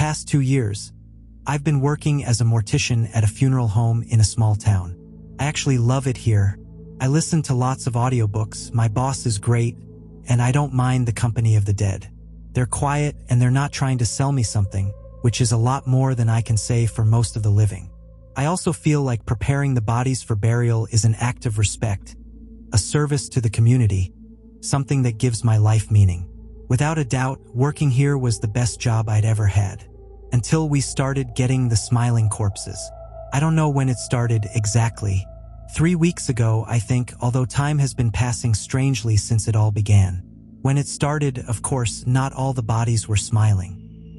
past 2 years, I've been working as a mortician at a funeral home in a small town. I actually love it here. I listen to lots of audiobooks, my boss is great, and I don't mind the company of the dead. They're quiet and they're not trying to sell me something, which is a lot more than I can say for most of the living. I also feel like preparing the bodies for burial is an act of respect, a service to the community, something that gives my life meaning. Without a doubt, working here was the best job I'd ever had. Until we started getting the smiling corpses. I don't know when it started exactly. 3 weeks ago, I think, although time has been passing strangely since it all began. When it started, of course, not all the bodies were smiling.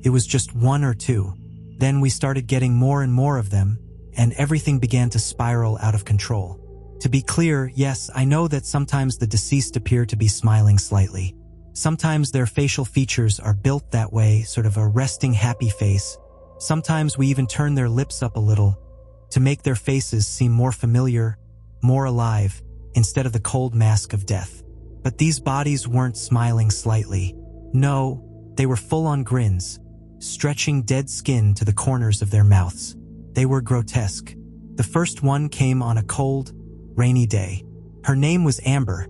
It was just 1 or 2. Then we started getting more and more of them, and everything began to spiral out of control. To be clear, yes, I know that sometimes the deceased appear to be smiling slightly. Sometimes their facial features are built that way, sort of a resting happy face. Sometimes we even turn their lips up a little to make their faces seem more familiar, more alive, instead of the cold mask of death. But these bodies weren't smiling slightly. No, they were full-on grins, stretching dead skin to the corners of their mouths. They were grotesque. The first one came on a cold, rainy day. Her name was Amber,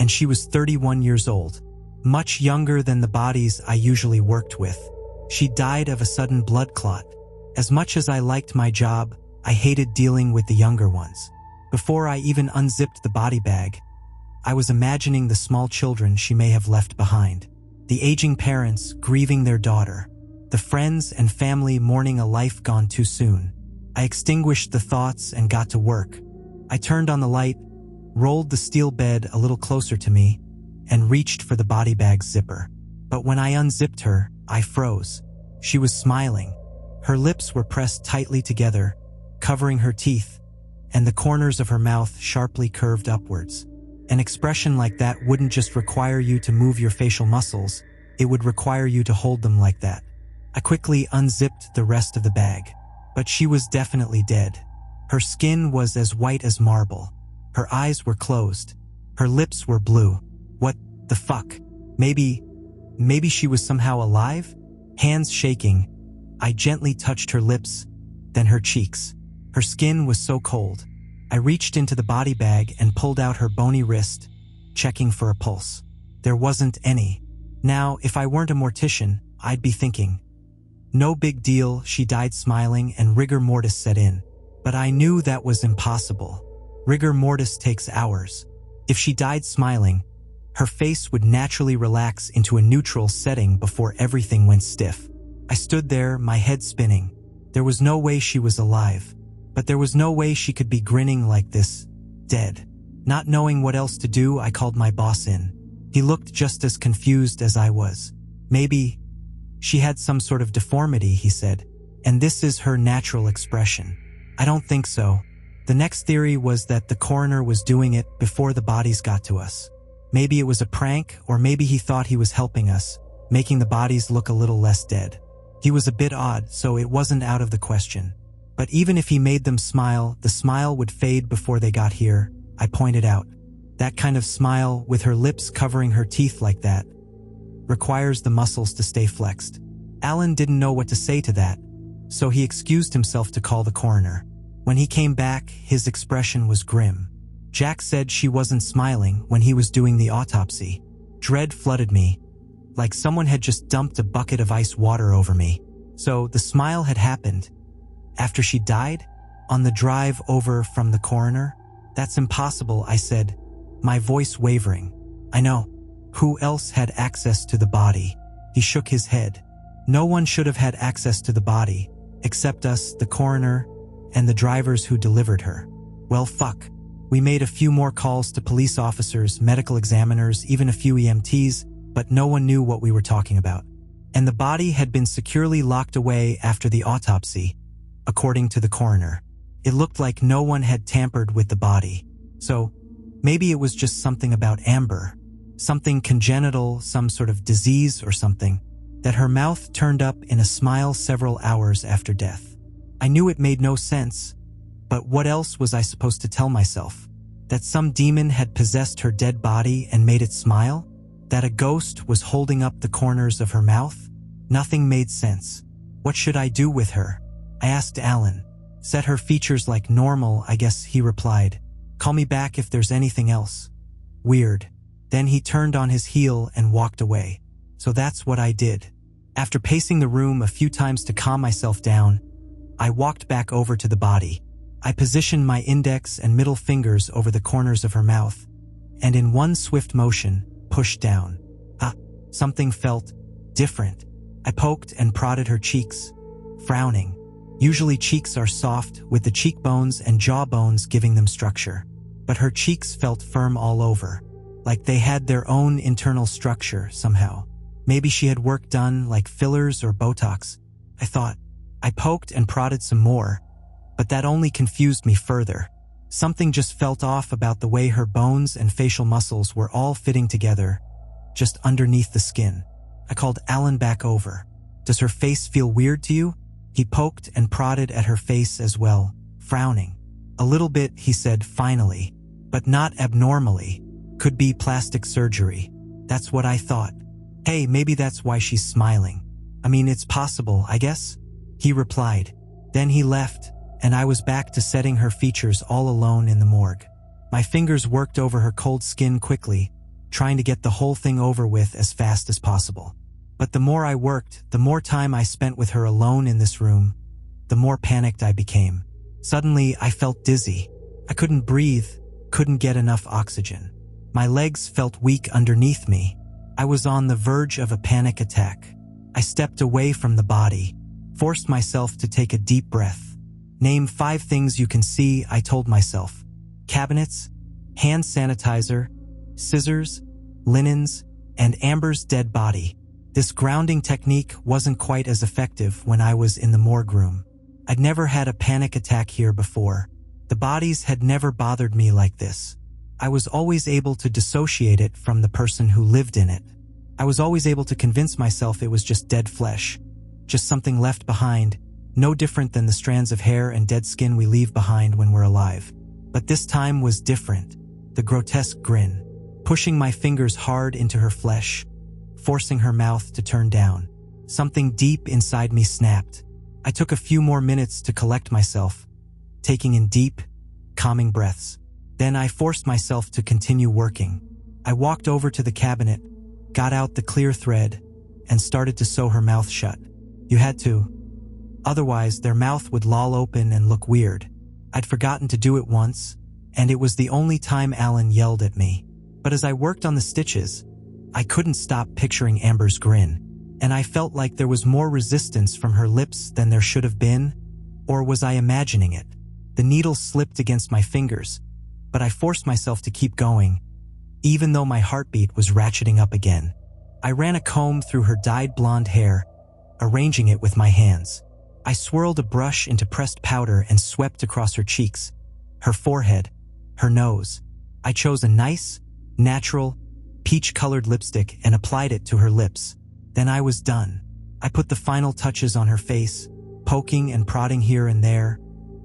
and she was 31 years old, much younger than the bodies I usually worked with. She died of a sudden blood clot. As much as I liked my job, I hated dealing with the younger ones. Before I even unzipped the body bag, I was imagining the small children she may have left behind, the aging parents grieving their daughter, the friends and family mourning a life gone too soon. I extinguished the thoughts and got to work. I turned on the light, rolled the steel bed a little closer to me, and reached for the body bag's zipper. But when I unzipped her, I froze. She was smiling. Her lips were pressed tightly together, covering her teeth, and the corners of her mouth sharply curved upwards. An expression like that wouldn't just require you to move your facial muscles, it would require you to hold them like that. I quickly unzipped the rest of the bag. But she was definitely dead. Her skin was as white as marble. Her eyes were closed. Her lips were blue. What the fuck? Maybe she was somehow alive? Hands shaking, I gently touched her lips, then her cheeks. Her skin was so cold. I reached into the body bag and pulled out her bony wrist, checking for a pulse. There wasn't any. Now, if I weren't a mortician, I'd be thinking, no big deal, she died smiling and rigor mortis set in. But I knew that was impossible. Rigor mortis takes hours. If she died smiling, her face would naturally relax into a neutral setting before everything went stiff. I stood there, my head spinning. There was no way she was alive. But there was no way she could be grinning like this, dead. Not knowing what else to do, I called my boss in. He looked just as confused as I was. Maybe she had some sort of deformity, he said, and this is her natural expression. I don't think so. The next theory was that the coroner was doing it before the bodies got to us. Maybe it was a prank, or maybe he thought he was helping us, making the bodies look a little less dead. He was a bit odd, so it wasn't out of the question. But even if he made them smile, the smile would fade before they got here, I pointed out. That kind of smile, with her lips covering her teeth like that, requires the muscles to stay flexed. Alan didn't know what to say to that, so he excused himself to call the coroner. When he came back, his expression was grim. Jack said she wasn't smiling when he was doing the autopsy. Dread flooded me, like someone had just dumped a bucket of ice water over me. So the smile had happened after she died? On the drive over from the coroner? That's impossible, I said, my voice wavering. I know. Who else had access to the body? He shook his head. No one should have had access to the body, except us, the coroner, and the drivers who delivered her. Well, fuck. We made a few more calls to police officers, medical examiners, even a few EMTs, but no one knew what we were talking about. And the body had been securely locked away after the autopsy, according to the coroner. It looked like no one had tampered with the body. So, maybe it was just something about Amber. Something congenital, some sort of disease or something, that her mouth turned up in a smile several hours after death. I knew it made no sense, but what else was I supposed to tell myself? That some demon had possessed her dead body and made it smile? That a ghost was holding up the corners of her mouth? Nothing made sense. What should I do with her? I asked Alan. Set her features like normal, I guess, he replied. Call me back if there's anything else. Weird. Then he turned on his heel and walked away. So that's what I did. After pacing the room a few times to calm myself down, I walked back over to the body. I positioned my index and middle fingers over the corners of her mouth, and in one swift motion, pushed down. Something felt different. I poked and prodded her cheeks, frowning. Usually cheeks are soft, with the cheekbones and jawbones giving them structure. But her cheeks felt firm all over, like they had their own internal structure somehow. Maybe she had work done, like fillers or Botox, I thought. I poked and prodded some more, but that only confused me further. Something just felt off about the way her bones and facial muscles were all fitting together, just underneath the skin. I called Alan back over. Does her face feel weird to you? He poked and prodded at her face as well, frowning. A little bit, he said finally, but not abnormally. Could be plastic surgery. That's what I thought. Hey, maybe that's why she's smiling. I mean, it's possible, I guess? He replied. Then he left, and I was back to setting her features all alone in the morgue. My fingers worked over her cold skin quickly, trying to get the whole thing over with as fast as possible. But the more I worked, the more time I spent with her alone in this room, the more panicked I became. Suddenly, I felt dizzy. I couldn't breathe, couldn't get enough oxygen. My legs felt weak underneath me. I was on the verge of a panic attack. I stepped away from the body, forced myself to take a deep breath. Name 5 things you can see, I told myself. Cabinets, hand sanitizer, scissors, linens, and Amber's dead body. This grounding technique wasn't quite as effective when I was in the morgue room. I'd never had a panic attack here before. The bodies had never bothered me like this. I was always able to dissociate it from the person who lived in it. I was always able to convince myself it was just dead flesh, just something left behind, no different than the strands of hair and dead skin we leave behind when we're alive. But this time was different. The grotesque grin, pushing my fingers hard into her flesh, forcing her mouth to turn down. Something deep inside me snapped. I took a few more minutes to collect myself, taking in deep, calming breaths. Then I forced myself to continue working. I walked over to the cabinet, got out the clear thread, and started to sew her mouth shut. You had to. Otherwise, their mouth would loll open and look weird. I'd forgotten to do it once, and it was the only time Alan yelled at me. But as I worked on the stitches, I couldn't stop picturing Amber's grin, and I felt like there was more resistance from her lips than there should have been, or was I imagining it? The needle slipped against my fingers, but I forced myself to keep going, even though my heartbeat was ratcheting up again. I ran a comb through her dyed blonde hair, arranging it with my hands. I swirled a brush into pressed powder and swept across her cheeks, her forehead, her nose. I chose a nice, natural, peach-colored lipstick and applied it to her lips. Then I was done. I put the final touches on her face, poking and prodding here and there,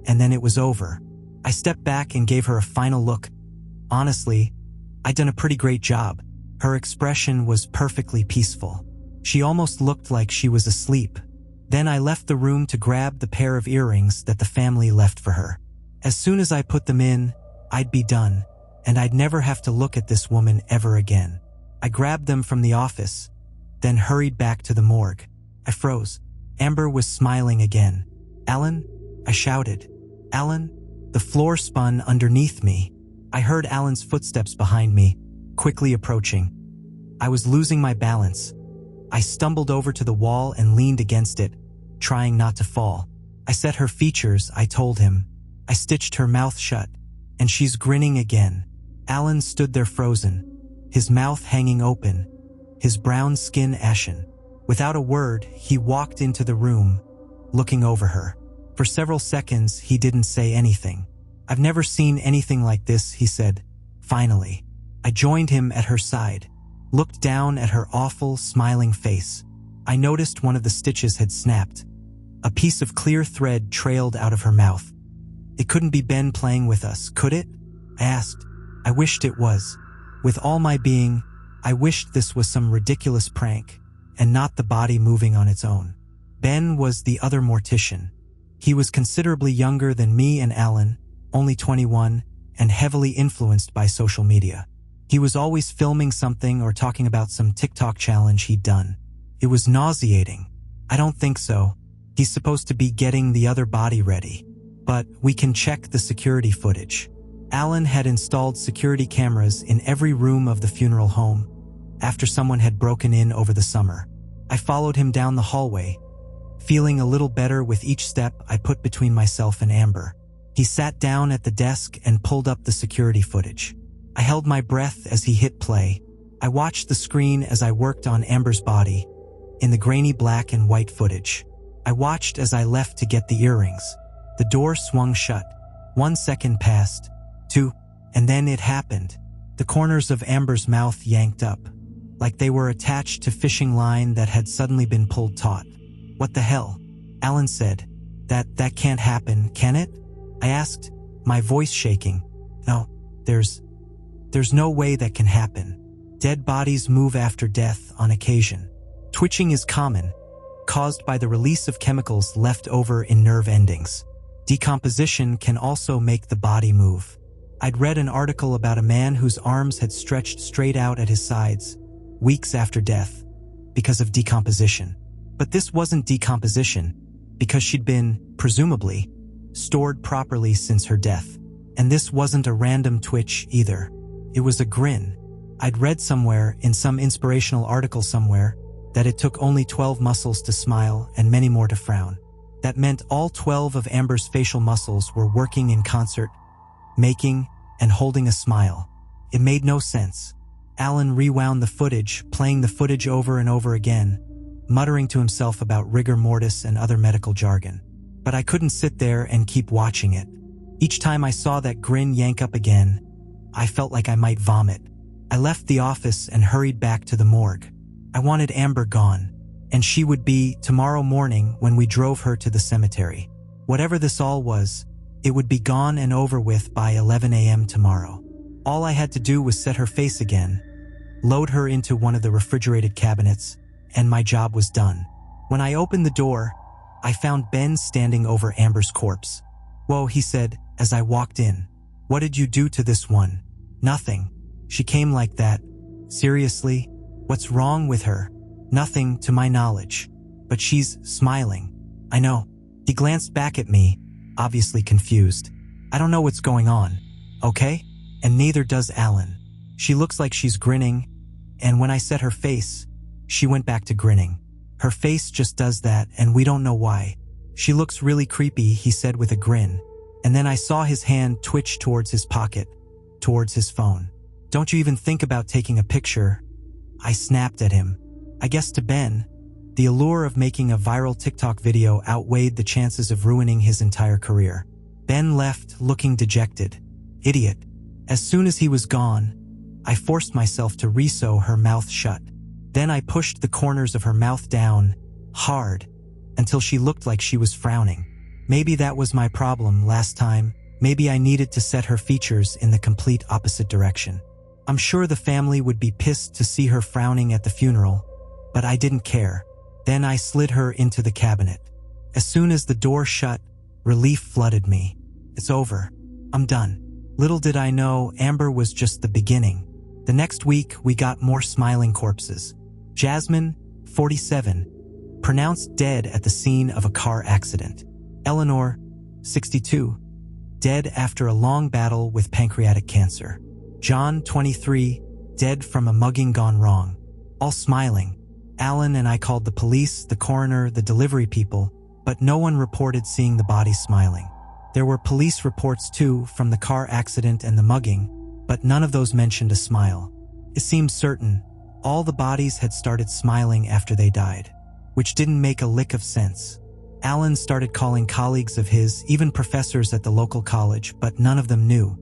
and then it was over. I stepped back and gave her a final look. Honestly, I'd done a pretty great job. Her expression was perfectly peaceful. She almost looked like she was asleep. Then I left the room to grab the pair of earrings that the family left for her. As soon as I put them in, I'd be done, and I'd never have to look at this woman ever again. I grabbed them from the office, then hurried back to the morgue. I froze. Amber was smiling again. "Alan?" I shouted. "Alan?" The floor spun underneath me. I heard Alan's footsteps behind me, quickly approaching. I was losing my balance. I stumbled over to the wall and leaned against it, trying not to fall. I set her features, I told him. I stitched her mouth shut, and she's grinning again. Alan stood there frozen, his mouth hanging open, his brown skin ashen. Without a word, he walked into the room, looking over her. For several seconds, he didn't say anything. "I've never seen anything like this," he said. Finally, I joined him at her side, looked down at her awful, smiling face. I noticed one of the stitches had snapped. A piece of clear thread trailed out of her mouth. "It couldn't be Ben playing with us, could it?" I asked. I wished it was. With all my being, I wished this was some ridiculous prank, and not the body moving on its own. Ben was the other mortician. He was considerably younger than me and Alan, only 21, and heavily influenced by social media. He was always filming something or talking about some TikTok challenge he'd done. It was nauseating. I don't think so. He's supposed to be getting the other body ready. But we can check the security footage. Alan had installed security cameras in every room of the funeral home after someone had broken in over the summer. I followed him down the hallway, feeling a little better with each step I put between myself and Amber. He sat down at the desk and pulled up the security footage. I held my breath as he hit play. I watched the screen as I worked on Amber's body, in the grainy black and white footage. I watched as I left to get the earrings. The door swung shut. 1 second passed, 2, and then it happened. The corners of Amber's mouth yanked up, like they were attached to fishing line that had suddenly been pulled taut. "What the hell?" Alan said. That can't happen, can it?" I asked, my voice shaking. "No, there's no way that can happen. Dead bodies move after death on occasion. Twitching is common, caused by the release of chemicals left over in nerve endings. Decomposition can also make the body move. I'd read an article about a man whose arms had stretched straight out at his sides, weeks after death, because of decomposition. But this wasn't decomposition, because she'd been, presumably, stored properly since her death. And this wasn't a random twitch either. It was a grin. I'd read somewhere, in some inspirational article somewhere, that it took only 12 muscles to smile and many more to frown. That meant all 12 of Amber's facial muscles were working in concert, making and holding a smile. It made no sense. Alan rewound the footage, playing the footage over and over again, muttering to himself about rigor mortis and other medical jargon. But I couldn't sit there and keep watching it. Each time I saw that grin yank up again, I felt like I might vomit. I left the office and hurried back to the morgue. I wanted Amber gone, and she would be tomorrow morning when we drove her to the cemetery. Whatever this all was, it would be gone and over with by 11 a.m. tomorrow. All I had to do was set her face again, load her into one of the refrigerated cabinets, and my job was done. When I opened the door, I found Ben standing over Amber's corpse. "Whoa," he said as I walked in. "What did you do to this one?" "Nothing. She came like that." "Seriously? What's wrong with her?" "Nothing, to my knowledge. But she's smiling." "I know." He glanced back at me, obviously confused. "I don't know what's going on, okay? And neither does Alan. She looks like she's grinning, and when I set her face, she went back to grinning. Her face just does that, and we don't know why. She looks really creepy," he said with a grin. And then I saw his hand twitch towards his pocket, towards his phone. "Don't you even think about taking a picture?" I snapped at him. I guess to Ben, the allure of making a viral TikTok video outweighed the chances of ruining his entire career. Ben left, looking dejected. Idiot. As soon as he was gone, I forced myself to re-sew her mouth shut. Then I pushed the corners of her mouth down, hard, until she looked like she was frowning. Maybe that was my problem last time. Maybe I needed to set her features in the complete opposite direction. I'm sure the family would be pissed to see her frowning at the funeral, but I didn't care. Then I slid her into the cabinet. As soon as the door shut, relief flooded me. It's over. I'm done. Little did I know, Amber was just the beginning. The next week, we got more smiling corpses. Jasmine, 47, pronounced dead at the scene of a car accident. Eleanor, 62, dead after a long battle with pancreatic cancer. John, 23, dead from a mugging gone wrong. All smiling. Alan and I called the police, the coroner, the delivery people, but no one reported seeing the body smiling. There were police reports too from the car accident and the mugging, but none of those mentioned a smile. It seemed certain all the bodies had started smiling after they died, which didn't make a lick of sense. Alan started calling colleagues of his, even professors at the local college, but none of them knew.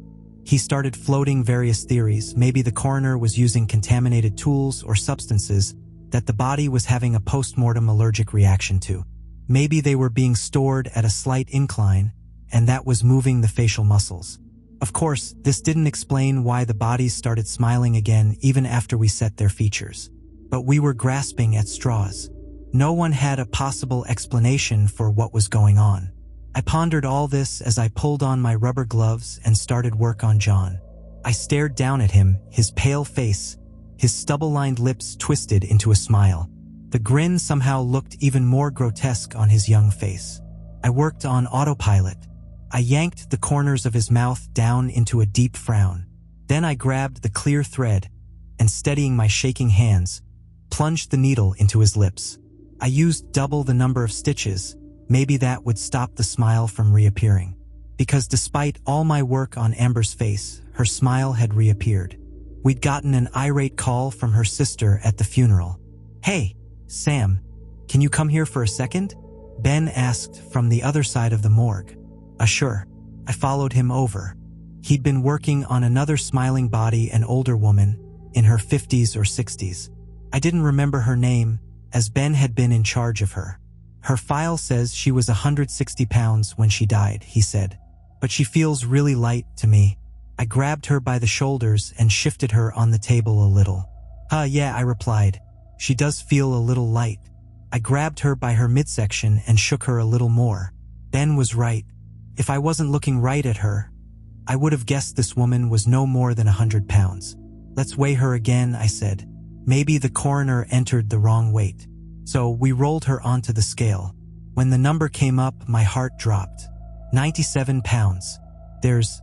He started floating various theories. Maybe the coroner was using contaminated tools or substances that the body was having a post-mortem allergic reaction to. Maybe they were being stored at a slight incline, and that was moving the facial muscles. Of course, this didn't explain why the bodies started smiling again even after we set their features. But we were grasping at straws. No one had a possible explanation for what was going on. I pondered all this as I pulled on my rubber gloves and started work on John. I stared down at him, his pale face, his stubble-lined lips twisted into a smile. The grin somehow looked even more grotesque on his young face. I worked on autopilot. I yanked the corners of his mouth down into a deep frown. Then I grabbed the clear thread and, steadying my shaking hands, plunged the needle into his lips. I used double the number of stitches. Maybe that would stop the smile from reappearing. Because despite all my work on Amber's face, her smile had reappeared. We'd gotten an irate call from her sister at the funeral. "Hey, Sam, can you come here for a second?" Ben asked from the other side of the morgue. Sure." I followed him over. He'd been working on another smiling body, an older woman, in her 50s or 60s. I didn't remember her name, as Ben had been in charge of her. "Her file says she was 160 pounds when she died," he said. "But she feels really light to me." I grabbed her by the shoulders and shifted her on the table a little. Yeah," I replied. "She does feel a little light." I grabbed her by her midsection and shook her a little more. Ben was right. If I wasn't looking right at her, I would have guessed this woman was no more than 100 pounds. "Let's weigh her again," I said. Maybe the coroner entered the wrong weight. So we rolled her onto the scale. When the number came up, my heart dropped. 97 pounds. There's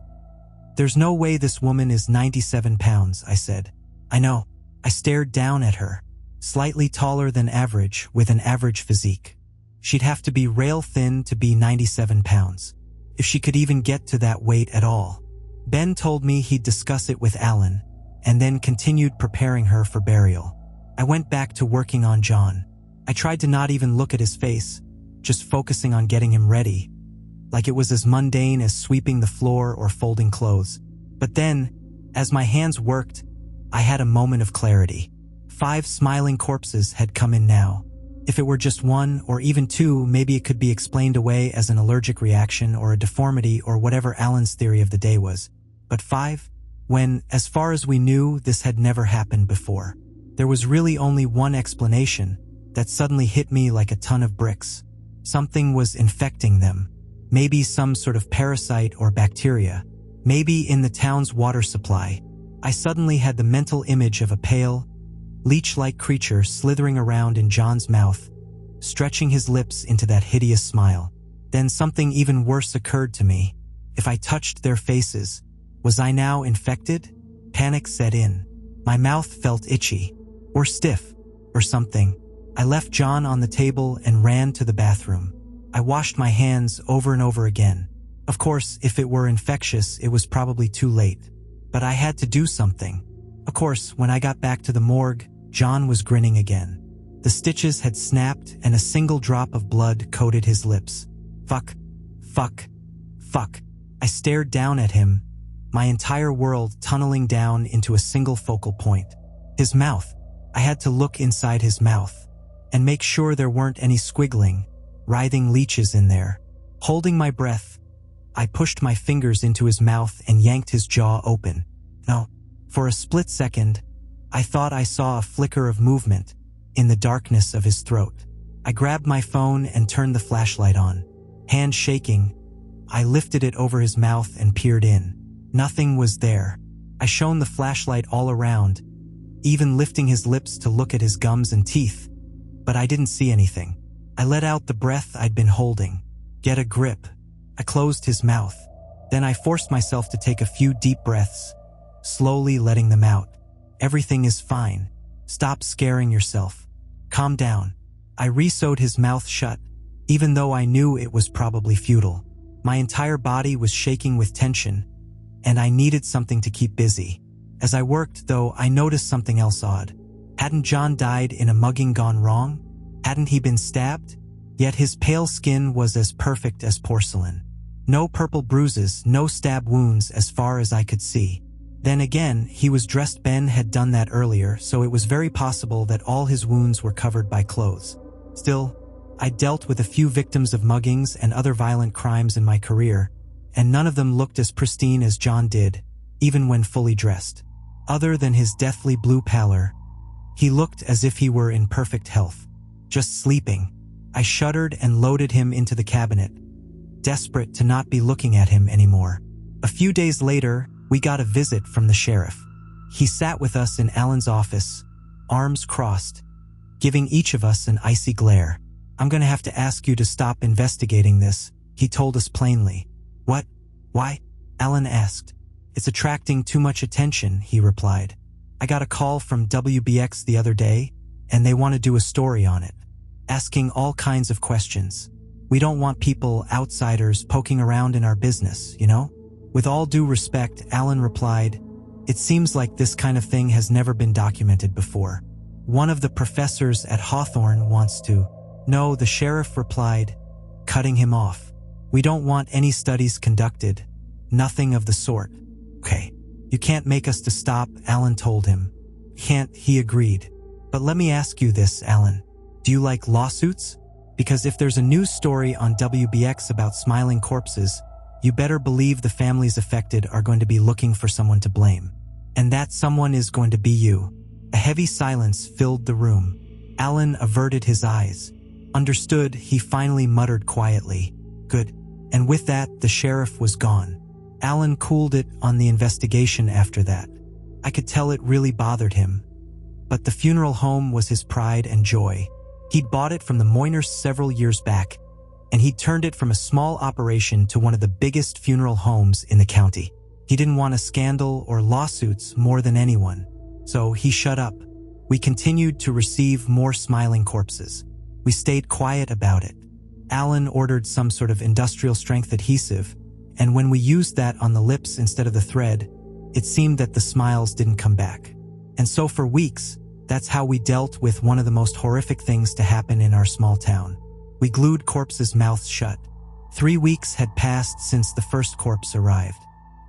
no way this woman is 97 pounds, I said. "I know." I stared down at her. Slightly taller than average, with an average physique. She'd have to be rail thin to be 97 pounds. If she could even get to that weight at all. Ben told me he'd discuss it with Alan, and then continued preparing her for burial. I went back to working on John. I tried to not even look at his face, just focusing on getting him ready, like it was as mundane as sweeping the floor or folding clothes. But then, as my hands worked, I had a moment of clarity. 5 smiling corpses had come in now. If it were just 1 or even 2, maybe it could be explained away as an allergic reaction or a deformity or whatever Alan's theory of the day was. But 5? When, as far as we knew, this had never happened before. There was really only one explanation that suddenly hit me like a ton of bricks. Something was infecting them. Maybe some sort of parasite or bacteria. Maybe in the town's water supply. I suddenly had the mental image of a pale, leech-like creature slithering around in John's mouth, stretching his lips into that hideous smile. Then something even worse occurred to me. If I touched their faces, was I now infected? Panic set in. My mouth felt itchy, or stiff, or something. I left John on the table and ran to the bathroom. I washed my hands over and over again. Of course, if it were infectious, it was probably too late. But I had to do something. Of course, when I got back to the morgue, John was grinning again. The stitches had snapped and a single drop of blood coated his lips. Fuck. I stared down at him, my entire world tunneling down into a single focal point. His mouth. I had to look inside his mouth and make sure there weren't any squiggling, writhing leeches in there. Holding my breath, I pushed my fingers into his mouth and yanked his jaw open. No. For a split second, I thought I saw a flicker of movement in the darkness of his throat. I grabbed my phone and turned the flashlight on. Hand shaking, I lifted it over his mouth and peered in. Nothing was there. I shone the flashlight all around, even lifting his lips to look at his gums and teeth. But I didn't see anything. I let out the breath I'd been holding. Get a grip. I closed his mouth. Then I forced myself to take a few deep breaths, slowly letting them out. Everything is fine. Stop scaring yourself. Calm down. I re-sewed his mouth shut, even though I knew it was probably futile. My entire body was shaking with tension, and I needed something to keep busy. As I worked, though, I noticed something else odd. Hadn't John died in a mugging gone wrong? Hadn't he been stabbed? Yet his pale skin was as perfect as porcelain. No purple bruises, no stab wounds as far as I could see. Then again, he was dressed. Ben had done that earlier, so it was very possible that all his wounds were covered by clothes. Still, I dealt with a few victims of muggings and other violent crimes in my career, and none of them looked as pristine as John did, even when fully dressed. Other than his deathly blue pallor, he looked as if he were in perfect health. just sleeping. I shuddered and loaded him into the cabinet, desperate to not be looking at him anymore. A few days later, we got a visit from the sheriff. He sat with us in Alan's office, arms crossed, giving each of us an icy glare. "I'm going to have to ask you to stop investigating this," he told us plainly. "What? Why?" Alan asked. "It's attracting too much attention," he replied. "I got a call from WBX the other day, and they want to do a story on it, asking all kinds of questions. We don't want people, outsiders, poking around in our business, you know?" With all due respect, Alan replied, "It seems like this kind of thing has never been documented before. One of the professors at Hawthorne wants to." "No," the sheriff replied, cutting him off. "We don't want any studies conducted. Nothing of the sort." "Okay, you can't make us to stop," Alan told him. "Can't," he agreed. "But let me ask you this, Alan. Do you like lawsuits? Because if there's a news story on WBX about smiling corpses, you better believe the families affected are going to be looking for someone to blame. And that someone is going to be you." A heavy silence filled the room. Alan averted his eyes. "Understood," he finally muttered quietly. "Good." And with that, the sheriff was gone. Alan cooled it on the investigation after that. I could tell it really bothered him. But the funeral home was his pride and joy. He'd bought it from the Moyners several years back, and he'd turned it from a small operation to one of the biggest funeral homes in the county. He didn't want a scandal or lawsuits more than anyone, so he shut up. We continued to receive more smiling corpses. We stayed quiet about it. Alan ordered some sort of industrial-strength adhesive, and when we used that on the lips instead of the thread, it seemed that the smiles didn't come back. And so for weeks, that's how we dealt with one of the most horrific things to happen in our small town. We glued corpses' mouths shut. 3 weeks had passed since the first corpse arrived.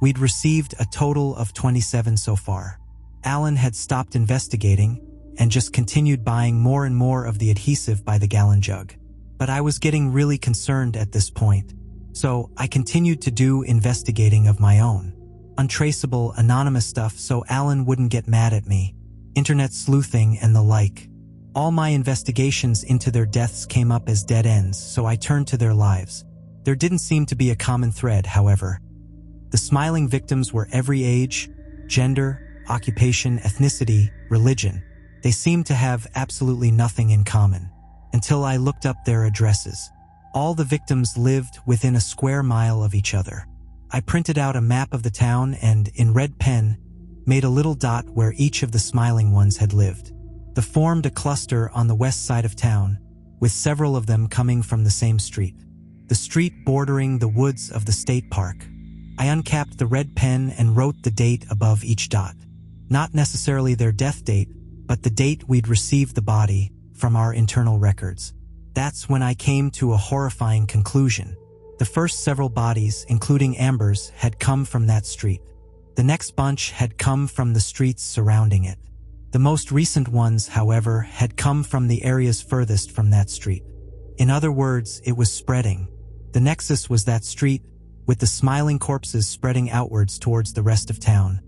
We'd received a total of 27 so far. Alan had stopped investigating and just continued buying more and more of the adhesive by the gallon jug. But I was getting really concerned at this point, so I continued to do investigating of my own. Untraceable, anonymous stuff so Alan wouldn't get mad at me. Internet sleuthing and the like. All my investigations into their deaths came up as dead ends, so I turned to their lives. There didn't seem to be a common thread, however. The smiling victims were every age, gender, occupation, ethnicity, religion. They seemed to have absolutely nothing in common, until I looked up their addresses. All the victims lived within a square mile of each other. I printed out a map of the town and, in red pen, made a little dot where each of the smiling ones had lived. They formed a cluster on the west side of town, with several of them coming from the same street. The street bordering the woods of the state park. I uncapped the red pen and wrote the date above each dot. Not necessarily their death date, but the date we'd received the body from our internal records. That's when I came to a horrifying conclusion. The first several bodies, including Amber's, had come from that street. The next bunch had come from the streets surrounding it. The most recent ones, however, had come from the areas furthest from that street. In other words, it was spreading. The nexus was that street, with the smiling corpses spreading outwards towards the rest of town,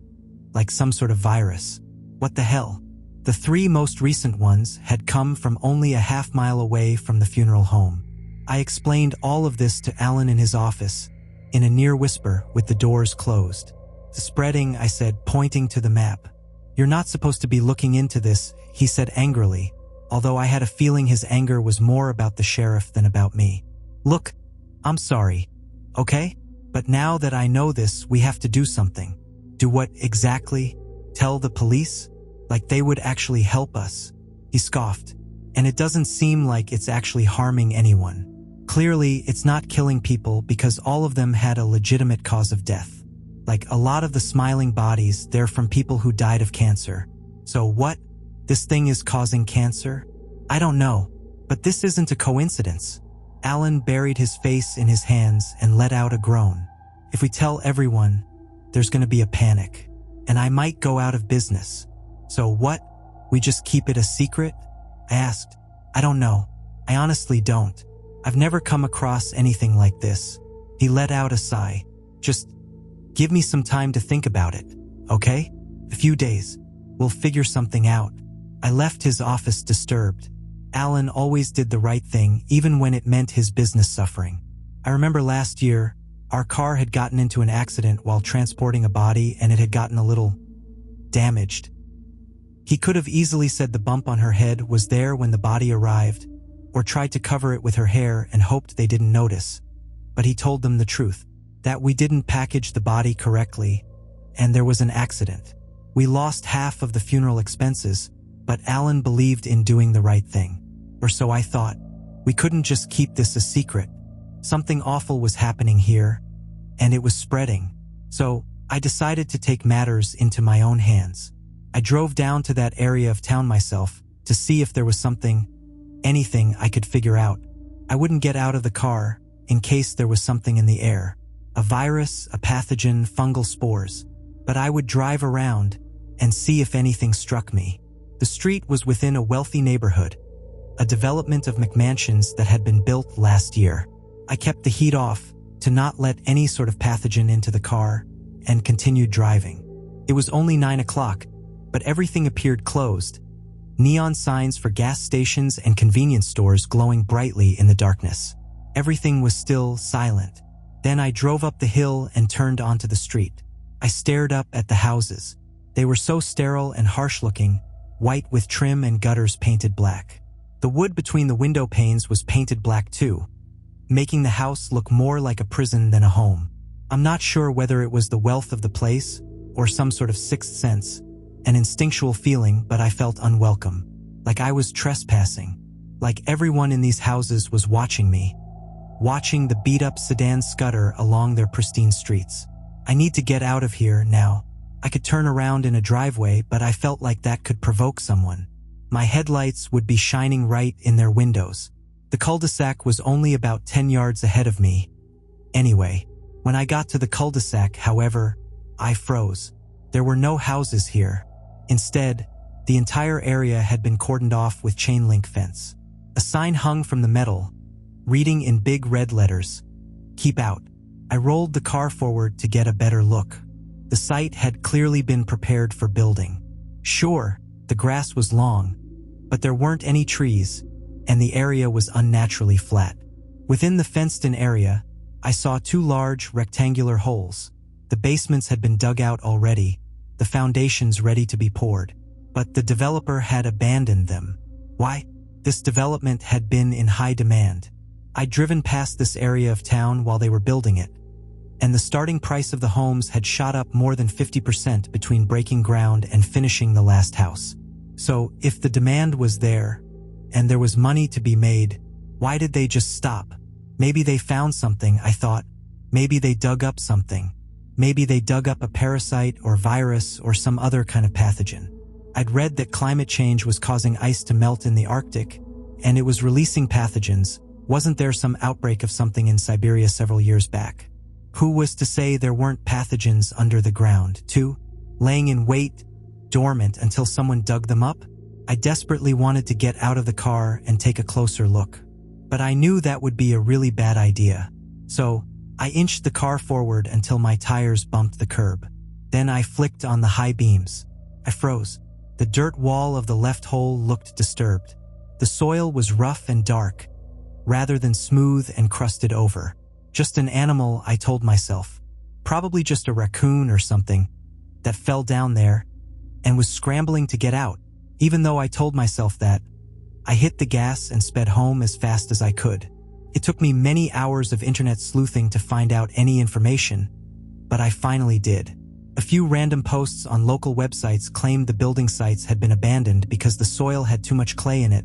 like some sort of virus. What the hell? The 3 most recent ones had come from only a half-mile away from the funeral home. I explained all of this to Alan in his office, in a near whisper with the doors closed. "The spreading," I said, pointing to the map. "You're not supposed to be looking into this," he said angrily, although I had a feeling his anger was more about the sheriff than about me. "Look, I'm sorry, okay? But now that I know this, we have to do something." "Do what exactly? Tell the police? Like they would actually help us?" He scoffed. "And it doesn't seem like it's actually harming anyone. Clearly, it's not killing people because all of them had a legitimate cause of death. Like a lot of the smiling bodies, they're from people who died of cancer. So what? This thing is causing cancer? I don't know, but this isn't a coincidence." Alan buried his face in his hands and let out a groan. "If we tell everyone, there's going to be a panic, and I might go out of business. So what? We just keep it a secret?" I asked. "I don't know. I honestly don't. I've never come across anything like this." He let out a sigh. "Just give me some time to think about it, okay? A few days. We'll figure something out." I left his office disturbed. Alan always did the right thing, even when it meant his business suffering. I remember last year, our car had gotten into an accident while transporting a body and it had gotten a little damaged. He could have easily said the bump on her head was there when the body arrived, or tried to cover it with her hair and hoped they didn't notice. But he told them the truth, that we didn't package the body correctly, and there was an accident. We lost half of the funeral expenses, but Alan believed in doing the right thing. Or so I thought. We couldn't just keep this a secret. Something awful was happening here, and it was spreading. So I decided to take matters into my own hands. I drove down to that area of town myself to see if there was anything I could figure out. I wouldn't get out of the car in case there was something in the air. A virus, a pathogen, fungal spores. But I would drive around and see if anything struck me. The street was within a wealthy neighborhood, a development of McMansions that had been built last year. I kept the heat off to not let any sort of pathogen into the car and continued driving. It was only 9 o'clock, but everything appeared closed. Neon signs for gas stations and convenience stores glowing brightly in the darkness. Everything was still silent. Then I drove up the hill and turned onto the street. I stared up at the houses. They were so sterile and harsh-looking, white with trim and gutters painted black. The wood between the window panes was painted black too, making the house look more like a prison than a home. I'm not sure whether it was the wealth of the place or some sort of sixth sense, an instinctual feeling, but I felt unwelcome, like I was trespassing, like everyone in these houses was watching me, watching the beat-up sedans scutter along their pristine streets. I need to get out of here now. I could turn around in a driveway, but I felt like that could provoke someone. My headlights would be shining right in their windows. The cul-de-sac was only about 10 yards ahead of me. Anyway, when I got to the cul-de-sac, however, I froze. There were no houses here. Instead, the entire area had been cordoned off with chain link fence. A sign hung from the metal, reading in big red letters, "Keep out." I rolled the car forward to get a better look. The site had clearly been prepared for building. Sure, the grass was long, but there weren't any trees, and the area was unnaturally flat. Within the fenced-in area, I saw 2 large, rectangular holes. The basements had been dug out already, the foundations ready to be poured. But the developer had abandoned them. Why? This development had been in high demand. I'd driven past this area of town while they were building it, and the starting price of the homes had shot up more than 50% between breaking ground and finishing the last house. So, if the demand was there, and there was money to be made, why did they just stop? Maybe they found something, I thought. Maybe they dug up something. Maybe they dug up a parasite or virus or some other kind of pathogen. I'd read that climate change was causing ice to melt in the Arctic, and it was releasing pathogens. Wasn't there some outbreak of something in Siberia several years back? Who was to say there weren't pathogens under the ground, too? Laying in wait, dormant until someone dug them up? I desperately wanted to get out of the car and take a closer look. But I knew that would be a really bad idea. So, I inched the car forward until my tires bumped the curb. Then I flicked on the high beams. I froze. The dirt wall of the left hole looked disturbed. The soil was rough and dark, rather than smooth and crusted over. Just an animal, I told myself. Probably just a raccoon or something that fell down there and was scrambling to get out. Even though I told myself that, I hit the gas and sped home as fast as I could. It took me many hours of internet sleuthing to find out any information, but I finally did. A few random posts on local websites claimed the building sites had been abandoned because the soil had too much clay in it,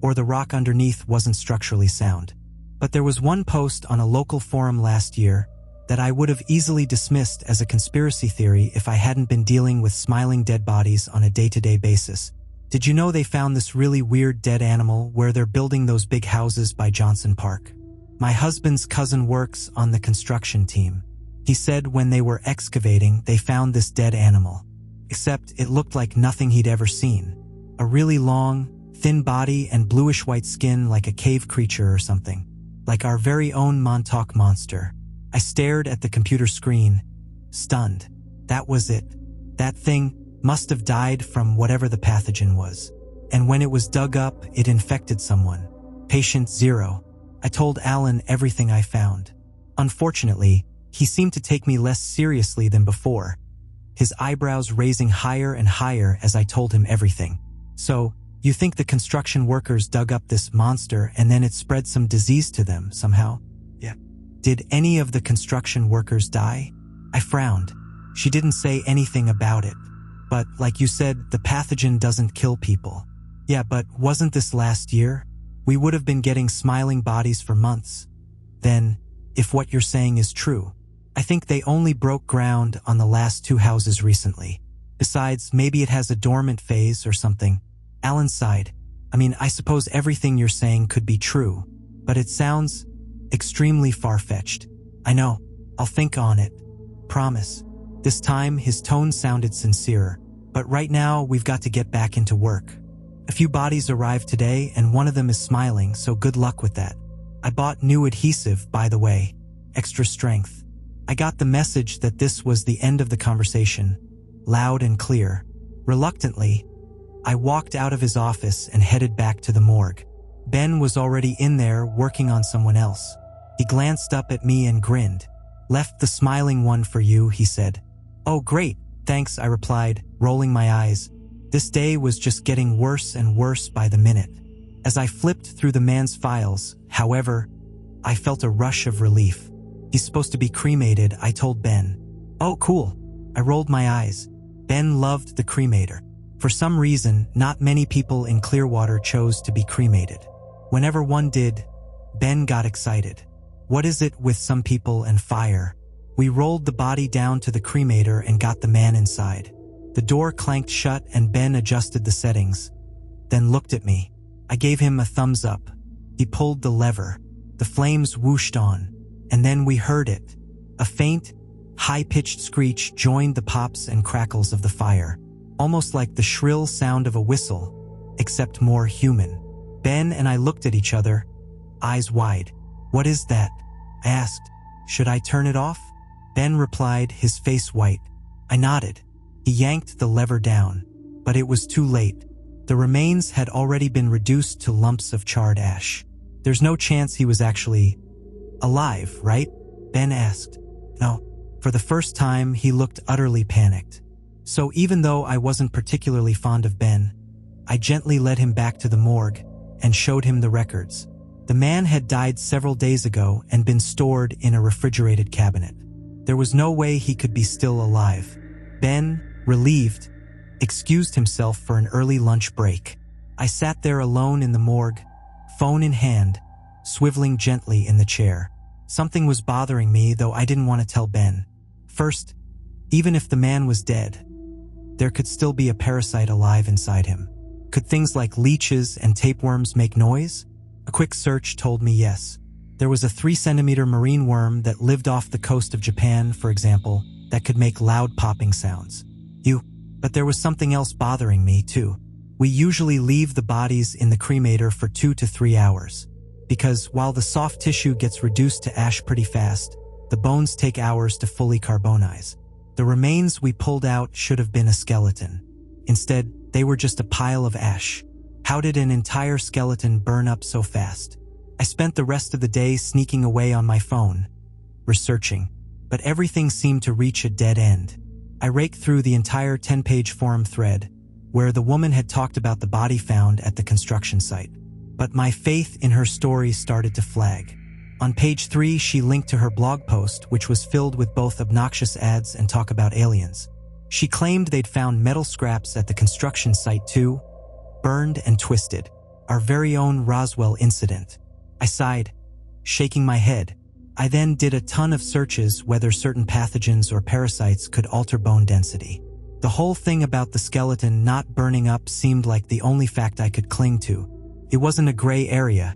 or the rock underneath wasn't structurally sound. But there was one post on a local forum last year that I would have easily dismissed as a conspiracy theory if I hadn't been dealing with smiling dead bodies on a day-to-day basis. Did you know they found this really weird dead animal where they're building those big houses by Johnson Park? My husband's cousin works on the construction team. He said when they were excavating, they found this dead animal. Except it looked like nothing he'd ever seen. A really long, thin body and bluish-white skin like a cave creature or something. Like our very own Montauk monster. I stared at the computer screen, stunned. That was it. That thing must have died from whatever the pathogen was. And when it was dug up, it infected someone. Patient 0. I told Alan everything I found. Unfortunately, he seemed to take me less seriously than before, his eyebrows raising higher and higher as I told him everything. So, you think the construction workers dug up this monster and then it spread some disease to them somehow? Yeah. Did any of the construction workers die? I frowned. She didn't say anything about it. But, like you said, the pathogen doesn't kill people. Yeah, but wasn't this last year? We would have been getting smiling bodies for months. Then, if what you're saying is true, I think they only broke ground on the last 2 houses recently. Besides, maybe it has a dormant phase or something. Alan sighed. I mean, I suppose everything you're saying could be true, but it sounds extremely far-fetched. I know. I'll think on it. Promise. This time, his tone sounded sincere. But right now, we've got to get back into work. A few bodies arrived today, and one of them is smiling, so good luck with that. I bought new adhesive, by the way. Extra strength. I got the message that this was the end of the conversation, loud and clear. Reluctantly, I walked out of his office and headed back to the morgue. Ben was already in there working on someone else. He glanced up at me and grinned. Left the smiling one for you, he said. Oh, great, thanks, I replied, rolling my eyes. This day was just getting worse and worse by the minute. As I flipped through the man's files, however, I felt a rush of relief. He's supposed to be cremated, I told Ben. Oh, cool. I rolled my eyes. Ben loved the cremator. For some reason, not many people in Clearwater chose to be cremated. Whenever one did, Ben got excited. What is it with some people and fire? We rolled the body down to the cremator and got the man inside. The door clanked shut and Ben adjusted the settings, then looked at me. I gave him a thumbs up. He pulled the lever. The flames whooshed on. And then we heard it. A faint, high-pitched screech joined the pops and crackles of the fire, almost like the shrill sound of a whistle, except more human. Ben and I looked at each other, eyes wide. What is that? I asked. Should I turn it off? Ben replied, his face white. I nodded. He yanked the lever down, but it was too late. The remains had already been reduced to lumps of charred ash. There's no chance he was actually alive, right? Ben asked. No. For the first time, he looked utterly panicked. So even though I wasn't particularly fond of Ben, I gently led him back to the morgue and showed him the records. The man had died several days ago and been stored in a refrigerated cabinet. There was no way he could be still alive. Ben, relieved, excused himself for an early lunch break. I sat there alone in the morgue, phone in hand, swiveling gently in the chair. Something was bothering me, though I didn't want to tell Ben. First, even if the man was dead, there could still be a parasite alive inside him. Could things like leeches and tapeworms make noise? A quick search told me yes. There was a 3-centimeter marine worm that lived off the coast of Japan, for example, that could make loud popping sounds. But there was something else bothering me, too. We usually leave the bodies in the cremator for 2 to 3 hours. Because while the soft tissue gets reduced to ash pretty fast, the bones take hours to fully carbonize. The remains we pulled out should have been a skeleton. Instead, they were just a pile of ash. How did an entire skeleton burn up so fast? I spent the rest of the day sneaking away on my phone, researching, but everything seemed to reach a dead end. I raked through the entire 10-page forum thread, where the woman had talked about the body found at the construction site. But my faith in her story started to flag. On page 3, she linked to her blog post, which was filled with both obnoxious ads and talk about aliens. She claimed they'd found metal scraps at the construction site too, burned and twisted. Our very own Roswell incident. I sighed, shaking my head. I then did a ton of searches whether certain pathogens or parasites could alter bone density. The whole thing about the skeleton not burning up seemed like the only fact I could cling to. It wasn't a gray area.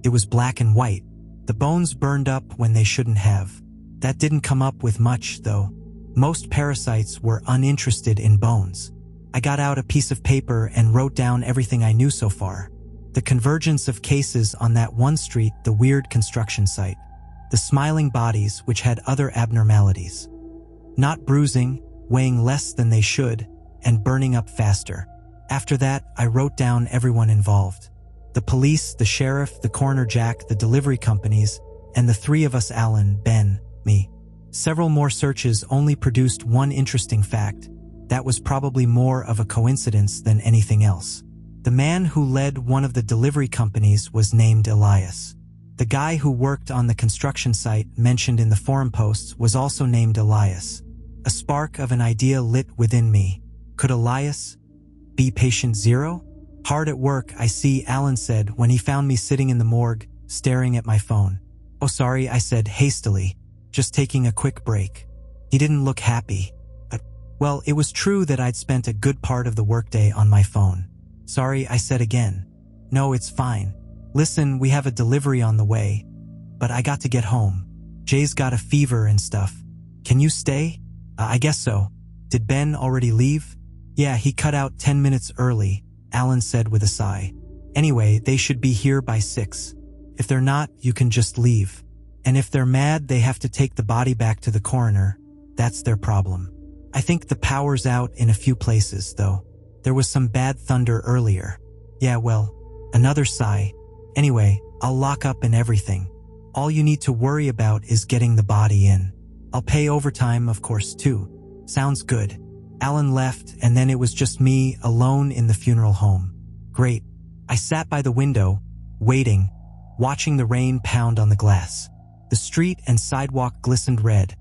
It was black and white. The bones burned up when they shouldn't have. That didn't come up with much, though. Most parasites were uninterested in bones. I got out a piece of paper and wrote down everything I knew so far. The convergence of cases on that one street, the weird construction site. The smiling bodies, which had other abnormalities. Not bruising, weighing less than they should, and burning up faster. After that, I wrote down everyone involved. The police, the sheriff, the coroner Jack, the delivery companies, and the three of us Alan, Ben, me. Several more searches only produced one interesting fact. That was probably more of a coincidence than anything else. The man who led one of the delivery companies was named Elias. The guy who worked on the construction site mentioned in the forum posts was also named Elias. A spark of an idea lit within me. Could Elias be patient zero? Hard at work, I see, Alan said when he found me sitting in the morgue, staring at my phone. Oh, sorry, I said hastily, just taking a quick break. He didn't look happy. But, well, it was true that I'd spent a good part of the workday on my phone. Sorry, I said again. No, it's fine. Listen, we have a delivery on the way, but I got to get home. Jay's got a fever and stuff. Can you stay? I guess so. Did Ben already leave? Yeah, he cut out 10 minutes early, Alan said with a sigh. Anyway, they should be here by 6. If they're not, you can just leave. And if they're mad they have to take the body back to the coroner, that's their problem. I think the power's out in a few places, though. There was some bad thunder earlier. Yeah, well, another sigh. Anyway, I'll lock up and everything. All you need to worry about is getting the body in. I'll pay overtime, of course, too. Sounds good. Alan left, and then it was just me, alone in the funeral home. Great. I sat by the window, waiting, watching the rain pound on the glass. The street and sidewalk glistened red,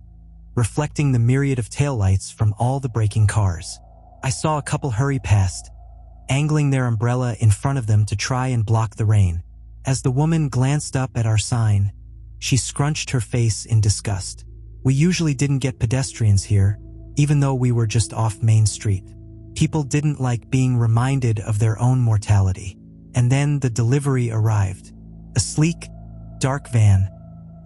reflecting the myriad of taillights from all the braking cars. I saw a couple hurry past, angling their umbrella in front of them to try and block the rain. As the woman glanced up at our sign, she scrunched her face in disgust. We usually didn't get pedestrians here, even though we were just off Main Street. People didn't like being reminded of their own mortality. And then the delivery arrived. A sleek, dark van,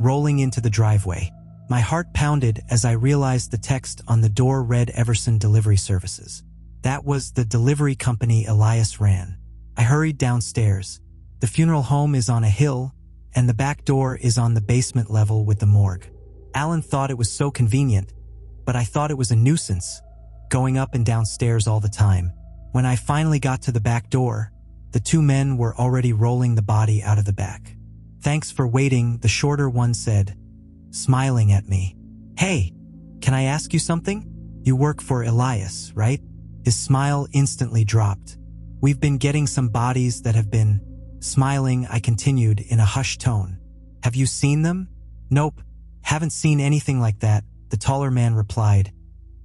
rolling into the driveway. My heart pounded as I realized the text on the door read Everson Delivery Services. That was the delivery company Elias ran. I hurried downstairs. The funeral home is on a hill, and the back door is on the basement level with the morgue. Alan thought it was so convenient, but I thought it was a nuisance, going up and down stairs all the time. When I finally got to the back door, the two men were already rolling the body out of the back. Thanks for waiting, the shorter one said, smiling at me. Hey, can I ask you something? You work for Elias, right? His smile instantly dropped. We've been getting some bodies that have been... Smiling, I continued in a hushed tone. Have you seen them? Nope, haven't seen anything like that, the taller man replied,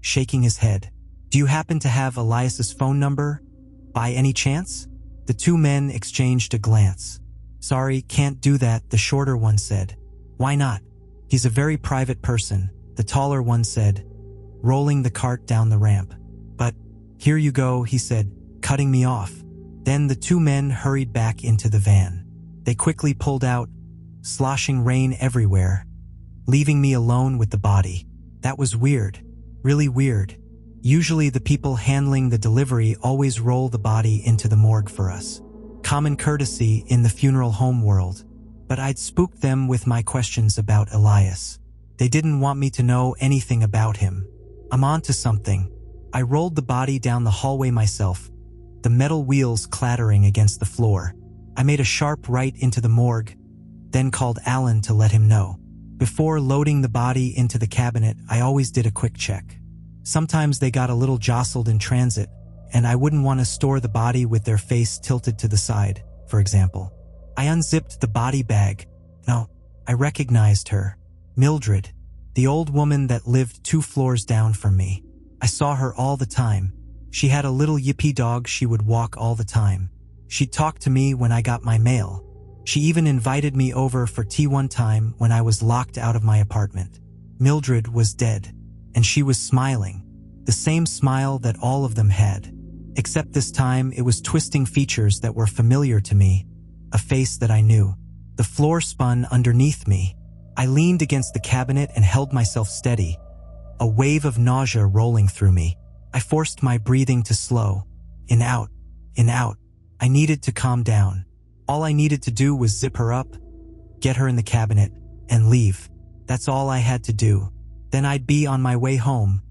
shaking his head. Do you happen to have Elias's phone number, by any chance? The two men exchanged a glance. Sorry, can't do that, the shorter one said. Why not? He's a very private person, the taller one said, rolling the cart down the ramp. But, here you go, he said, cutting me off. Then the two men hurried back into the van. They quickly pulled out, sloshing rain everywhere, leaving me alone with the body. That was weird, really weird. Usually the people handling the delivery always roll the body into the morgue for us. Common courtesy in the funeral home world. But I'd spooked them with my questions about Elias. They didn't want me to know anything about him. I'm on to something. I rolled the body down the hallway myself, the metal wheels clattering against the floor. I made a sharp right into the morgue, then called Alan to let him know. Before loading the body into the cabinet, I always did a quick check. Sometimes they got a little jostled in transit, and I wouldn't want to store the body with their face tilted to the side, for example. I unzipped the body bag. No, I recognized her. Mildred, the old woman that lived 2 floors down from me. I saw her all the time. She had a little yippy dog she would walk all the time. She'd talk to me when I got my mail. She even invited me over for tea one time when I was locked out of my apartment. Mildred was dead, and she was smiling. The same smile that all of them had. Except this time it was twisting features that were familiar to me. A face that I knew. The floor spun underneath me. I leaned against the cabinet and held myself steady. A wave of nausea rolling through me. I forced my breathing to slow. In, out. In, out. I needed to calm down. All I needed to do was zip her up, get her in the cabinet, and leave. That's all I had to do. Then I'd be on my way home,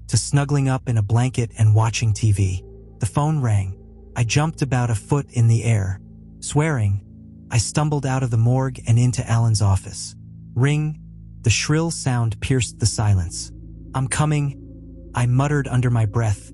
to snuggling up in a blanket and watching TV. The phone rang. I jumped about a foot in the air. Swearing, I stumbled out of the morgue and into Alan's office. Ring, the shrill sound pierced the silence. "I'm coming," I muttered under my breath,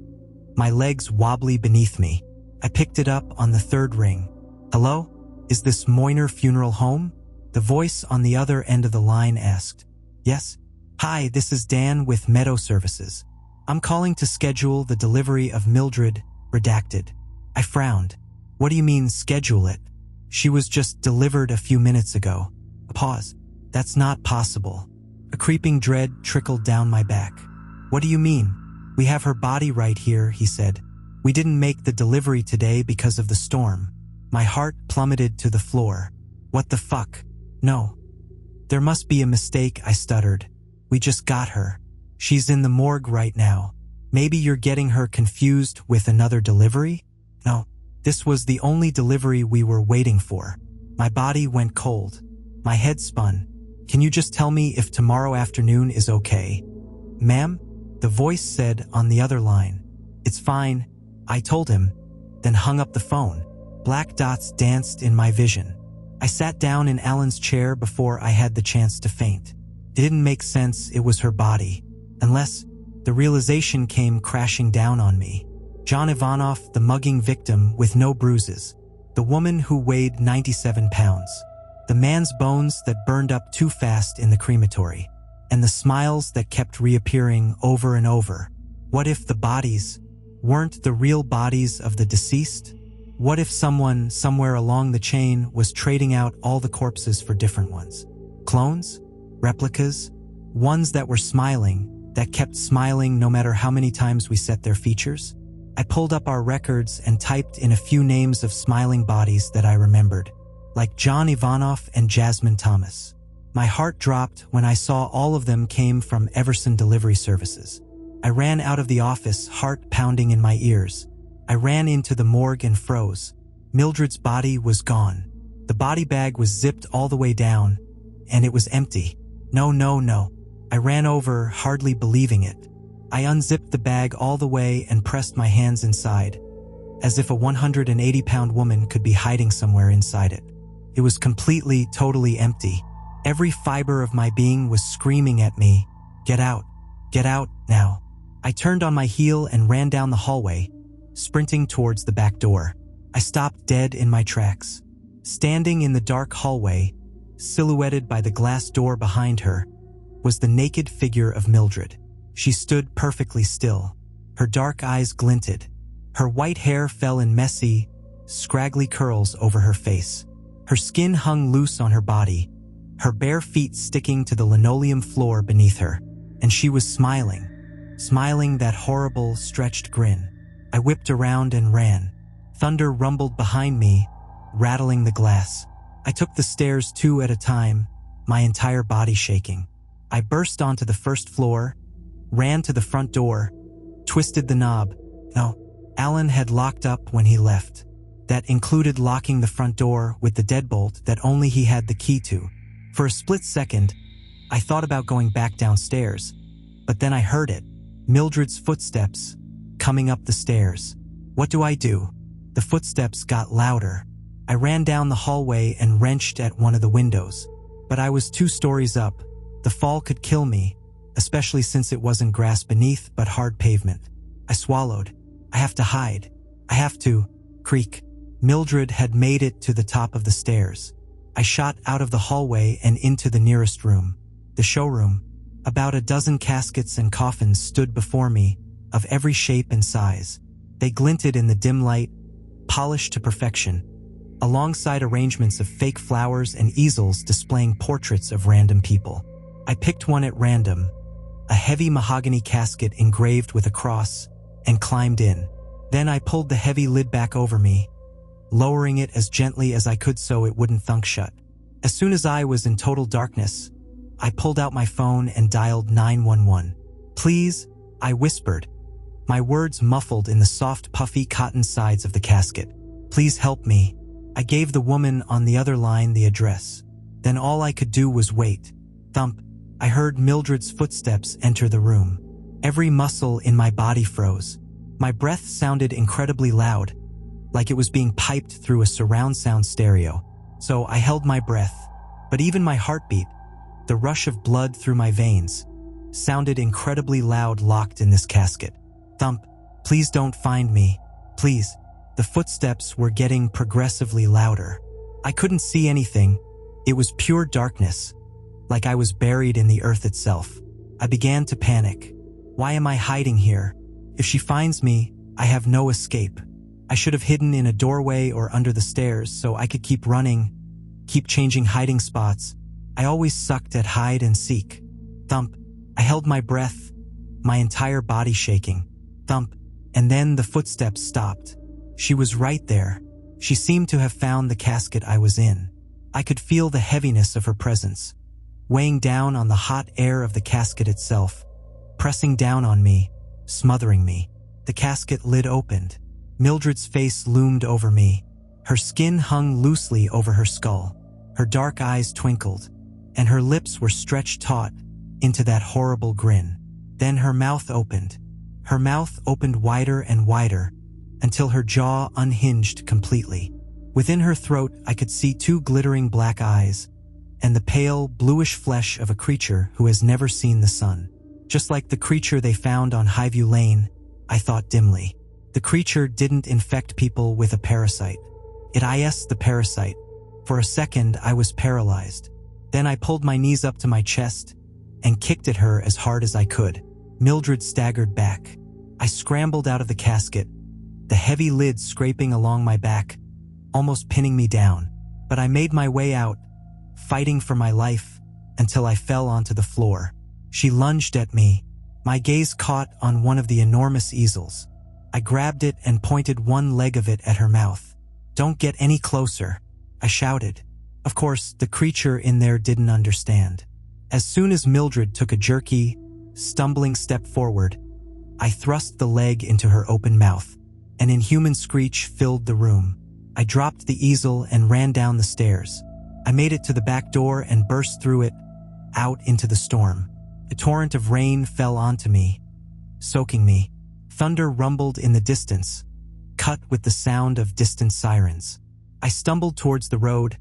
my legs wobbly beneath me. I picked it up on the third ring. "Hello? Is this Moyner Funeral Home?" The voice on the other end of the line asked. "Yes." "Hi, this is Dan with Meadow Services. I'm calling to schedule the delivery of Mildred, redacted." I frowned. "What do you mean, schedule it? She was just delivered a few minutes ago." A pause. "That's not possible." A creeping dread trickled down my back. "What do you mean? We have her body right here," he said. "We didn't make the delivery today because of the storm." My heart plummeted to the floor. "What the fuck? No. There must be a mistake," I stuttered. "We just got her. She's in the morgue right now. Maybe you're getting her confused with another delivery?" "No. This was the only delivery we were waiting for." My body went cold. My head spun. "Can you just tell me if tomorrow afternoon is okay?" "Ma'am?" the voice said on the other line. "It's fine," I told him, then hung up the phone. Black dots danced in my vision. I sat down in Alan's chair before I had the chance to faint. It didn't make sense it was her body, unless the realization came crashing down on me. John Ivanoff, the mugging victim with no bruises. The woman who weighed 97 pounds. The man's bones that burned up too fast in the crematory. And the smiles that kept reappearing over and over. What if the bodies weren't the real bodies of the deceased? What if someone somewhere along the chain was trading out all the corpses for different ones? Clones? Replicas? Ones that were smiling, that kept smiling no matter how many times we set their features? I pulled up our records and typed in a few names of smiling bodies that I remembered, like John Ivanoff and Jasmine Thomas. My heart dropped when I saw all of them came from Everson Delivery Services. I ran out of the office, heart pounding in my ears. I ran into the morgue and froze. Mildred's body was gone. The body bag was zipped all the way down, and it was empty. No, no, no. I ran over, hardly believing it. I unzipped the bag all the way and pressed my hands inside, as if a 180-pound woman could be hiding somewhere inside it. It was completely, totally empty. Every fiber of my being was screaming at me, "Get out! Get out, now!" I turned on my heel and ran down the hallway, sprinting towards the back door. I stopped dead in my tracks. Standing in the dark hallway, silhouetted by the glass door behind her, was the naked figure of Mildred. She stood perfectly still. Her dark eyes glinted. Her white hair fell in messy, scraggly curls over her face. Her skin hung loose on her body, her bare feet sticking to the linoleum floor beneath her. And she was smiling that horrible, stretched grin. I whipped around and ran. Thunder rumbled behind me, rattling the glass. I took the stairs 2 at a time, my entire body shaking. I burst onto the first floor, ran to the front door, twisted the knob. No, Alan had locked up when he left. That included locking the front door with the deadbolt that only he had the key to. For a split second, I thought about going back downstairs, but then I heard it. Mildred's footsteps, coming up the stairs. What do I do? The footsteps got louder. I ran down the hallway and wrenched at one of the windows. But I was 2 stories up. The fall could kill me, especially since it wasn't grass beneath but hard pavement. I swallowed. I have to hide. I have to. Creak. Mildred had made it to the top of the stairs. I shot out of the hallway and into the nearest room. The showroom. About a dozen caskets and coffins stood before me, of every shape and size. They glinted in the dim light, polished to perfection, alongside arrangements of fake flowers and easels displaying portraits of random people. I picked one at random, a heavy mahogany casket engraved with a cross, and climbed in. Then I pulled the heavy lid back over me, lowering it as gently as I could so it wouldn't thunk shut. As soon as I was in total darkness, I pulled out my phone and dialed 911. "Please," I whispered, my words muffled in the soft, puffy cotton sides of the casket. "Please help me." I gave the woman on the other line the address. Then all I could do was wait. Thump. I heard Mildred's footsteps enter the room. Every muscle in my body froze. My breath sounded incredibly loud, like it was being piped through a surround sound stereo. So I held my breath, but even my heartbeat, the rush of blood through my veins, sounded incredibly loud locked in this casket. Thump, please don't find me, please. The footsteps were getting progressively louder. I couldn't see anything. It was pure darkness, like I was buried in the earth itself. I began to panic. Why am I hiding here? If she finds me, I have no escape. I should have hidden in a doorway or under the stairs so I could keep running, keep changing hiding spots. I always sucked at hide and seek. Thump. I held my breath, my entire body shaking. Thump. And then the footsteps stopped. She was right there. She seemed to have found the casket I was in. I could feel the heaviness of her presence, weighing down on the hot air of the casket itself, pressing down on me, smothering me. The casket lid opened. Mildred's face loomed over me. Her skin hung loosely over her skull. Her dark eyes twinkled, and her lips were stretched taut into that horrible grin. Then her mouth opened. Her mouth opened wider and wider until her jaw unhinged completely. Within her throat, I could see two glittering black eyes and the pale, bluish flesh of a creature who has never seen the sun. Just like the creature they found on Highview Lane, I thought dimly. The creature didn't infect people with a parasite. It is the parasite. For a second, I was paralyzed. Then I pulled my knees up to my chest and kicked at her as hard as I could. Mildred staggered back. I scrambled out of the casket, the heavy lid scraping along my back, almost pinning me down. But I made my way out, fighting for my life, until I fell onto the floor. She lunged at me. My gaze caught on one of the enormous easels. I grabbed it and pointed one leg of it at her mouth. "Don't get any closer," I shouted. Of course, the creature in there didn't understand. As soon as Mildred took a jerky, stumbling step forward, I thrust the leg into her open mouth. An inhuman screech filled the room. I dropped the easel and ran down the stairs. I made it to the back door and burst through it, out into the storm. A torrent of rain fell onto me, soaking me. Thunder rumbled in the distance, cut with the sound of distant sirens. I stumbled towards the road,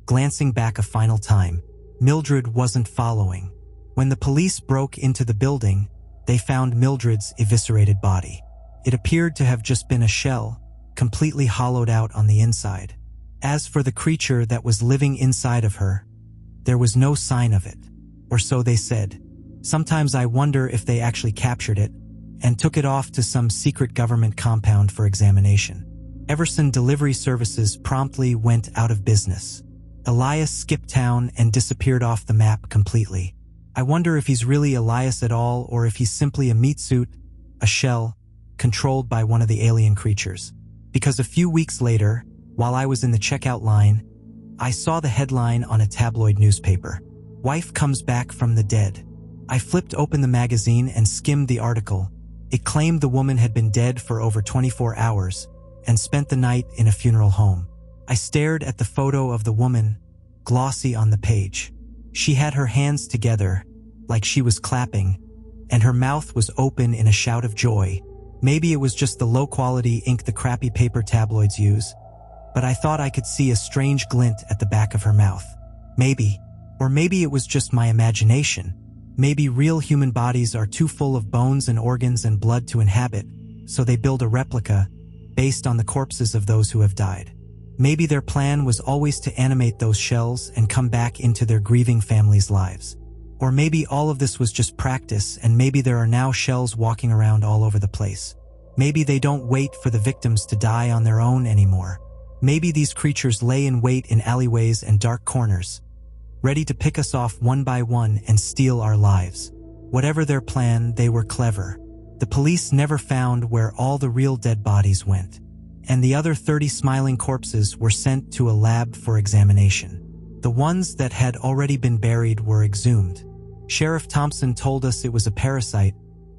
glancing back a final time. Mildred wasn't following. When the police broke into the building, they found Mildred's eviscerated body. It appeared to have just been a shell, completely hollowed out on the inside. As for the creature that was living inside of her, there was no sign of it, or so they said. Sometimes I wonder if they actually captured it and took it off to some secret government compound for examination. Everson Delivery Services promptly went out of business. Elias skipped town and disappeared off the map completely. I wonder if he's really Elias at all, or if he's simply a meat suit, a shell, controlled by one of the alien creatures. Because a few weeks later, while I was in the checkout line, I saw the headline on a tabloid newspaper. "Wife comes back from the dead." I flipped open the magazine and skimmed the article. It claimed the woman had been dead for over 24 hours and spent the night in a funeral home. I stared at the photo of the woman, glossy on the page. She had her hands together, like she was clapping, and her mouth was open in a shout of joy. Maybe it was just the low-quality ink the crappy paper tabloids use, but I thought I could see a strange glint at the back of her mouth. Maybe it was just my imagination. Maybe real human bodies are too full of bones and organs and blood to inhabit, so they build a replica based on the corpses of those who have died. Maybe their plan was always to animate those shells and come back into their grieving families' lives. Or maybe all of this was just practice, and maybe there are now shells walking around all over the place. Maybe they don't wait for the victims to die on their own anymore. Maybe these creatures lay in wait in alleyways and dark corners, ready to pick us off one by one and steal our lives. Whatever their plan, they were clever. The police never found where all the real dead bodies went, and the other 30 smiling corpses were sent to a lab for examination. The ones that had already been buried were exhumed. Sheriff Thompson told us it was a parasite,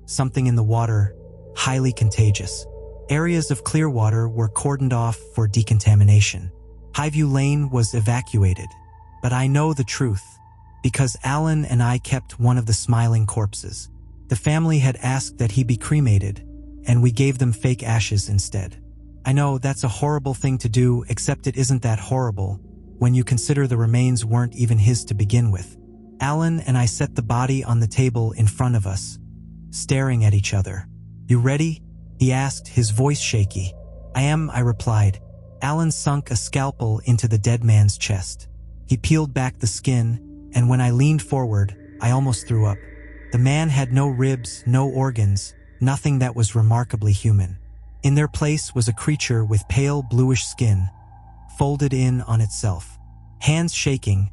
something in the water, highly contagious. Areas of Clearwater were cordoned off for decontamination. Highview Lane was evacuated. But I know the truth, because Alan and I kept one of the smiling corpses. The family had asked that he be cremated, and we gave them fake ashes instead. I know that's a horrible thing to do, except it isn't that horrible when you consider the remains weren't even his to begin with. Alan and I set the body on the table in front of us, staring at each other. "You ready?" he asked, his voice shaky. "I am," I replied. Alan sunk a scalpel into the dead man's chest. He peeled back the skin, and when I leaned forward, I almost threw up. The man had no ribs, no organs, nothing that was remarkably human. In their place was a creature with pale bluish skin, folded in on itself. Hands shaking,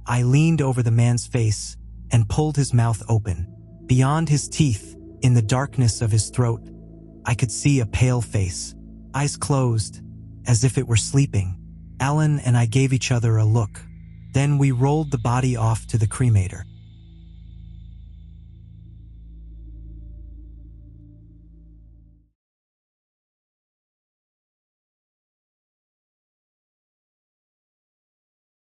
I leaned over the man's face and pulled his mouth open. Beyond his teeth, in the darkness of his throat, I could see a pale face, eyes closed, as if it were sleeping. Alan and I gave each other a look. Then we rolled the body off to the cremator.